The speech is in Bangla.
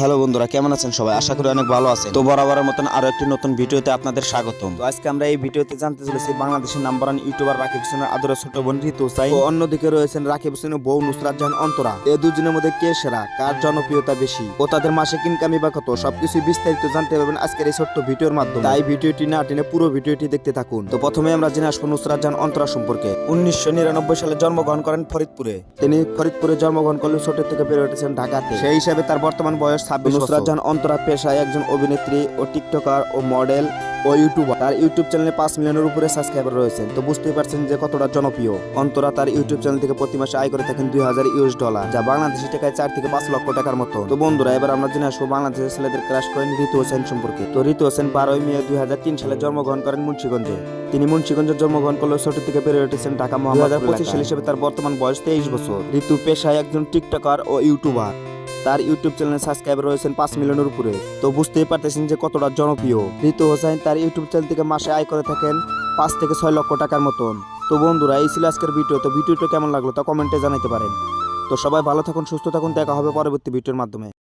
হ্যালো বন্ধুরা, কেমন আছেন সবাই? আশা করি অনেক ভালো আছেন। তো বরাবরের মতন আরো একটি নতুন ভিডিওতে আপনাদের স্বাগতম। তো আজকে আমরা এই ভিডিওতে জানতে চলেছি বাংলাদেশের নাম্বার 1 ইউটিউবার রাকিব হোসেনের আদরের ছোট বোন ঋতু হোসাইন ও অন্যদিকে রয়েছেন রাকিব হোসেনের বউ নুসরাত জাহান অন্তরা। এই দুজনের মধ্যে কে সেরা, কার জনপ্রিয়তা বেশি ও তাদের মাসিক ইনকামই বা কত, সবকিছু বিস্তারিত জানতে পারবেন আজকের এই ছোট্ট ভিডিওর মাধ্যমে। তাই ভিডিওটি না টেনে পুরো ভিডিওটি দেখতে থাকুন। তো প্রথমে আমরা জেনে আসবো নুসরাত জাহান অন্তরা সম্পর্কে। 1999 সালে জন্মগ্রহণ করেন ফরিদপুরে। তিনি ফরিদপুরে জন্মগ্রহণ করলে ছোট থেকে বেড়ে উঠেছেন ঢাকাতে। সেই হিসাবে তার বর্তমান বয়স 26 বছর। নুসরাত জাহান অন্তরা পেশায় একজন অভিনেত্রী ও টিকটকার ও মডেল ও ইউটিউবার। তার ইউটিউব চ্যানেলে 5 মিলিয়নের উপরে সাবস্ক্রাইবার রয়েছেন। তো বুঝতেই পারছেন যে কতটা জনপ্রিয়। অন্তরা তার ইউটিউব চ্যানেল থেকে প্রতি মাসে আয় করে থাকেন $2000, যা বাংলাদেশি টাকায় 4 থেকে 5 লক্ষ টাকার মতো। তো বন্ধুরা, এবার আমরা জেনে আসবো বাংলাদেশের ছেলেদের ক্রাশ করেন ঋতু হোসেন সম্পর্কে। তো ঋতু হোসেন 12 মে 2003 সালে জন্মগ্রহণ করেন মুন্সিগঞ্জে। তিনি মুন্সিগঞ্জে জন্মগ্রহণ করলেও ছোট থেকে বেড়ে উঠেছেন ঢাকা মহানগর। 2025 সাল হিসেবে তার বর্তমান বয়স 23 বছর। ঋতু পেশায় একজন টিকটকার ও ইউটিউবার। তার ইউটিউব চ্যানেলে সাবস্ক্রাইবার রয়েছেন 5 মিলিয়নের উপরে। তো বুঝতেই পারতেছেন যে কতটা জনপ্রিয়। ঋতু হোসেন তার ইউটিউব চ্যানেল থেকে মাসে আয় করে থাকেন 5 থেকে 6 লক্ষ টাকার মতন। তো বন্ধুরা, এই ছিল আজকের ভিডিও। তো ভিডিওটা কেমন লাগলো তা কমেন্টে জানাতে পারেন। তো সবাই ভালো থাকুন, সুস্থ থাকুন, দেখা হবে পরবর্তী ভিডিওর মাধ্যমে।